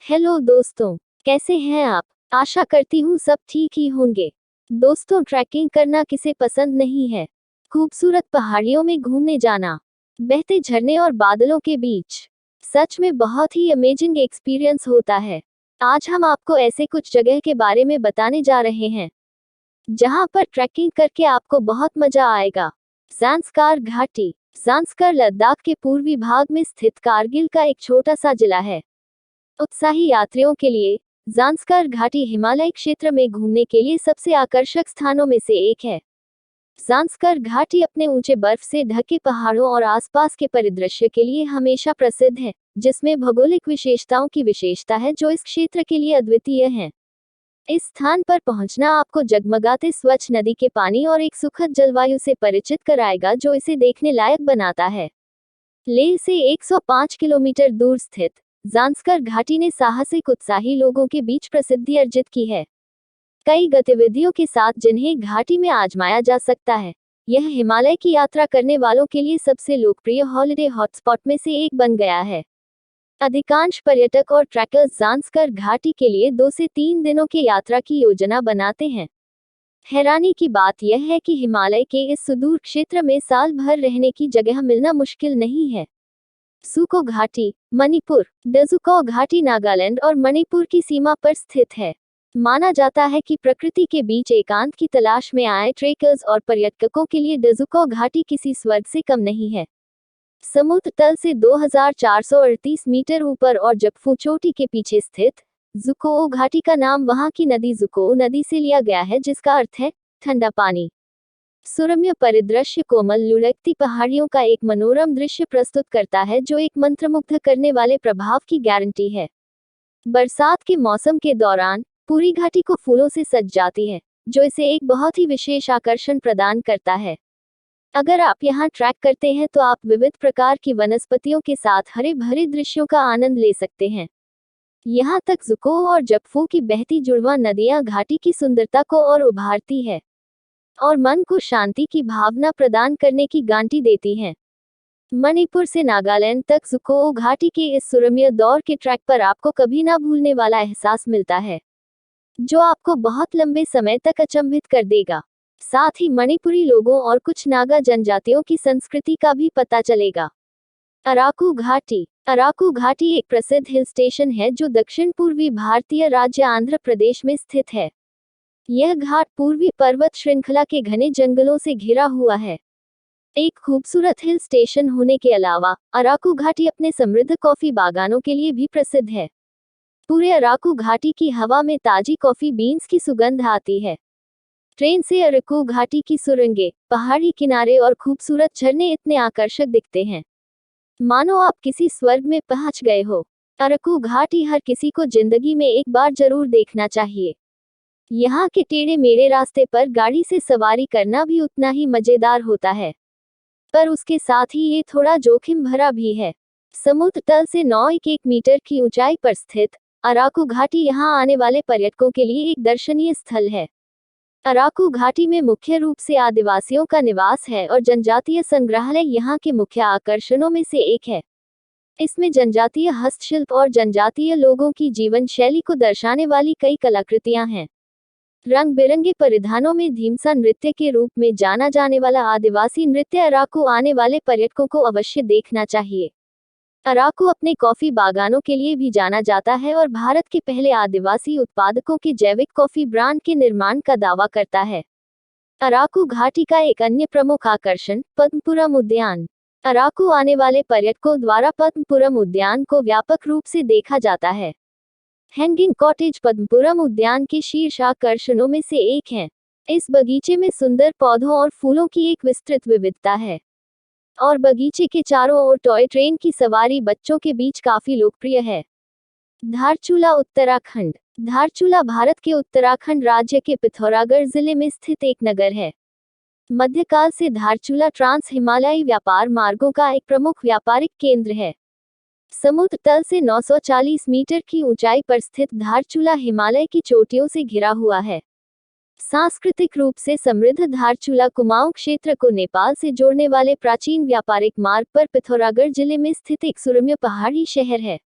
Hello दोस्तों, कैसे हैं आप? आशा करती हूँ सब ठीक ही होंगे। दोस्तों, ट्रैकिंग करना किसे पसंद नहीं है। खूबसूरत पहाड़ियों में घूमने जाना, बहते झरने और बादलों के बीच, सच में बहुत ही अमेजिंग एक्सपीरियंस होता है। आज हम आपको ऐसे कुछ जगह के बारे में बताने जा रहे हैं जहां पर ट्रैकिंग करके आपको बहुत मजा आएगा। ज़ांस्कार घाटी। ज़ांस्कार लद्दाख के पूर्वी भाग में स्थित कारगिल का एक छोटा सा जिला है। उत्साही यात्रियों के लिए ज़ांस्कार घाटी हिमालय क्षेत्र में घूमने के लिए सबसे आकर्षक स्थानों में से एक है। ज़ांस्कार घाटी अपने ऊंचे बर्फ से ढके पहाड़ों और आसपास के परिदृश्य के लिए हमेशा प्रसिद्ध है, जिसमें भौगोलिक विशेषताओं की विशेषता है जो इस क्षेत्र के लिए अद्वितीय है। इस स्थान पर पहुंचना आपको जगमगाते स्वच्छ नदी के पानी और एक सुखद जलवायु से परिचित कराएगा जो इसे देखने लायक बनाता है। लेह से 105 किलोमीटर दूर स्थित ज़ांस्कार घाटी ने साहसिक उत्साही लोगों के बीच प्रसिद्धि अर्जित की है। कई गतिविधियों के साथ जिन्हें घाटी में आजमाया जा सकता है। यह हिमालय की यात्रा करने वालों के लिए सबसे लोकप्रिय हॉलिडे हॉटस्पॉट में से एक बन गया है। अधिकांश पर्यटक और ट्रैकर्स ज़ांस्कार घाटी के लिए 2 से 3 दिनों की यात्रा की योजना बनाते हैं। हैरानी की बात यह है कि हिमालय के इस सुदूर क्षेत्र में साल भर रहने की जगह मिलना मुश्किल नहीं है। सुको घाटी, मणिपुर। डजुको घाटी नागालैंड और मणिपुर की सीमा पर स्थित है। माना जाता है कि प्रकृति के बीच एकांत की तलाश में आए ट्रेकर्स और पर्यटकों के लिए डजुको घाटी किसी स्वर्ग से कम नहीं है। समुद्र तल से 2438 मीटर ऊपर और जकफू चोटी के पीछे स्थित जुकोओ घाटी का नाम वहां की नदी जुकोओ नदी से लिया गया है, जिसका अर्थ है ठंडा पानी। सुरम्य परिदृश्य कोमल लुढ़कती पहाड़ियों का एक मनोरम दृश्य प्रस्तुत करता है जो एक मंत्रमुग्ध करने वाले प्रभाव की गारंटी है। बरसात के मौसम के दौरान पूरी घाटी को फूलों से सज जाती है, जो इसे एक बहुत ही विशेष आकर्षण प्रदान करता है। अगर आप यहाँ ट्रैक करते हैं तो आप विविध प्रकार की वनस्पतियों के साथ हरे भरे दृश्यों का आनंद ले सकते हैं। यहाँ तक जुको और जकफू की बहती जुड़वां नदियाँ घाटी की सुंदरता को और उभारती है और मन को शांति की भावना प्रदान करने की गारंटी देती हैं। मणिपुर से नागालैंड तक जुकोओ घाटी के इस सुरम्य दौर के ट्रैक पर आपको कभी ना भूलने वाला एहसास मिलता है, जो आपको बहुत लंबे समय तक अचंभित कर देगा। साथ ही मणिपुरी लोगों और कुछ नागा जनजातियों की संस्कृति का भी पता चलेगा। अराकू घाटी। अराकू घाटी एक प्रसिद्ध हिल स्टेशन है जो दक्षिण पूर्वी भारतीय राज्य आंध्र प्रदेश में स्थित है। यह घाट पूर्वी पर्वत श्रृंखला के घने जंगलों से घिरा हुआ है। एक खूबसूरत हिल स्टेशन होने के अलावा अराकू घाटी अपने समृद्ध कॉफी बागानों के लिए भी प्रसिद्ध है। पूरे अराकू घाटी की हवा में ताजी कॉफी बीन्स की सुगंध आती है। ट्रेन से अराकू घाटी की सुरंगें, पहाड़ी किनारे और खूबसूरत झरने इतने आकर्षक दिखते हैं, मानो आप किसी स्वर्ग में पहुंच गए हो। अराकू घाटी हर किसी को जिंदगी में एक बार जरूर देखना चाहिए। यहाँ के टेढ़े मेढ़े रास्ते पर गाड़ी से सवारी करना भी उतना ही मजेदार होता है, पर उसके साथ ही ये थोड़ा जोखिम भरा भी है। समुद्र तल से 911 मीटर की ऊंचाई पर स्थित अराकू घाटी यहाँ आने वाले पर्यटकों के लिए एक दर्शनीय स्थल है। अराकू घाटी में मुख्य रूप से आदिवासियों का निवास है और जनजातीय संग्रहालय यहाँ के मुख्य आकर्षणों में से एक है। इसमें जनजातीय हस्तशिल्प और जनजातीय लोगों की जीवन शैली को दर्शाने वाली कई कलाकृतियां हैं। रंग बिरंगे परिधानों में धीमसा नृत्य के रूप में जाना जाने वाला आदिवासी नृत्य अराकू आने वाले पर्यटकों को अवश्य देखना चाहिए। अराकू अपने कॉफी बागानों के लिए भी जाना जाता है और भारत के पहले आदिवासी उत्पादकों के जैविक कॉफी ब्रांड के निर्माण का दावा करता है। अराकू घाटी का एक अन्य प्रमुख आकर्षण पद्मपुरम उद्यान। अराकू आने वाले पर्यटकों द्वारा पद्मपुरम उद्यान को व्यापक रूप से देखा जाता है। हैंगिंग कॉटेज पद्मपुरम उद्यान के शीर्ष आकर्षणों में से एक है। इस बगीचे में सुंदर पौधों और फूलों की एक विस्तृत विविधता है और बगीचे के चारों ओर टॉय ट्रेन की सवारी बच्चों के बीच काफी लोकप्रिय है। धारचूला उत्तराखंड। धारचूला भारत के उत्तराखंड राज्य के पिथौरागढ़ जिले में स्थित एक नगर है। मध्यकाल से धारचूला ट्रांस हिमालयी व्यापार मार्गों का एक प्रमुख व्यापारिक केंद्र है। समुद्र तल से 940 मीटर की ऊंचाई पर स्थित धारचूला हिमालय की चोटियों से घिरा हुआ है। सांस्कृतिक रूप से समृद्ध धारचूला कुमाऊं क्षेत्र को नेपाल से जोड़ने वाले प्राचीन व्यापारिक मार्ग पर पिथौरागढ़ जिले में स्थित एक सुरम्य पहाड़ी शहर है।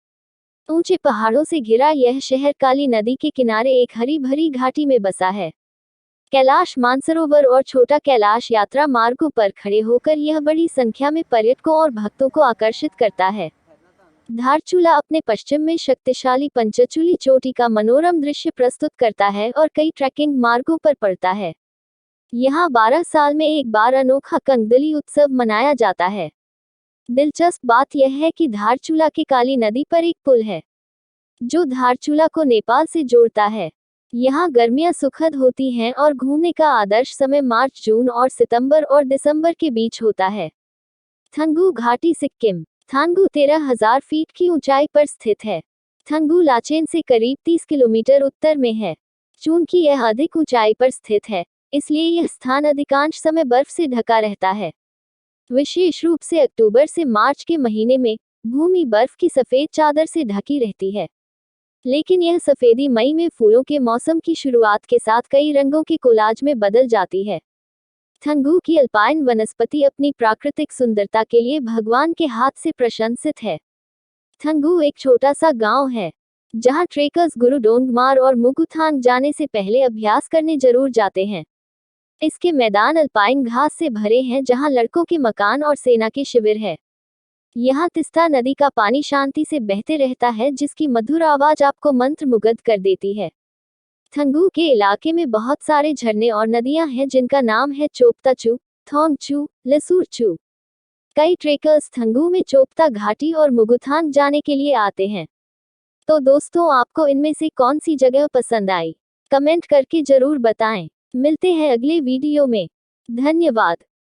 ऊंचे पहाड़ों से घिरा यह शहर काली नदी के किनारे एक हरी भरी घाटी में बसा है। कैलाश मानसरोवर और छोटा कैलाश यात्रा मार्गों पर खड़े होकर यह बड़ी संख्या में पर्यटकों और भक्तों को आकर्षित करता है। धारचूला अपने पश्चिम में शक्तिशाली पंचचूली चोटी का मनोरम दृश्य प्रस्तुत करता है और कई ट्रैकिंग मार्गों पर पड़ता है। यहाँ 12 साल में एक बार अनोखा कंगदली उत्सव मनाया जाता है। दिलचस्प बात यह है कि धारचूला के काली नदी पर एक पुल है जो धारचूला को नेपाल से जोड़ता है। यहाँ गर्मियाँ सुखद होती हैं और घूमने का आदर्श समय मार्च, जून और सितंबर और दिसंबर के बीच होता है। थंगू घाटी सिक्किम। थांगू 13,000 फीट की ऊंचाई पर स्थित है। थंगू लाचेन से करीब 30 किलोमीटर उत्तर में है। चूंकि यह अधिक ऊंचाई पर स्थित है, इसलिए यह स्थान अधिकांश समय बर्फ से ढका रहता है। विशेष रूप से अक्टूबर से मार्च के महीने में भूमि बर्फ की सफेद चादर से ढकी रहती है, लेकिन यह सफेदी मई में फूलों के मौसम की शुरुआत के साथ कई रंगों के कोलाज में बदल जाती है। थंगू की अल्पाइन वनस्पति अपनी प्राकृतिक सुंदरता के लिए भगवान के हाथ से प्रशंसित है। थंगू एक छोटा सा गांव है जहां ट्रेकर्स गुरुडोंगमार और मुगुथांग जाने से पहले अभ्यास करने जरूर जाते हैं। इसके मैदान अल्पाइन घास से भरे हैं जहां लड़कों के मकान और सेना के शिविर है। यहाँ तिस्ता नदी का पानी शांति से बहते रहता है जिसकी मधुर आवाज आपको मंत्रमुग्ध कर देती है। थंगू के इलाके में बहुत सारे झरने और नदियां हैं जिनका नाम है चोपताचू, थोंगचू, लसूरचू। कई ट्रेकर्स थंगू में चोपता घाटी और मुगुथांग जाने के लिए आते हैं। तो दोस्तों, आपको इनमें से कौन सी जगह पसंद आई? कमेंट करके जरूर बताएं। मिलते हैं अगले वीडियो में। धन्यवाद।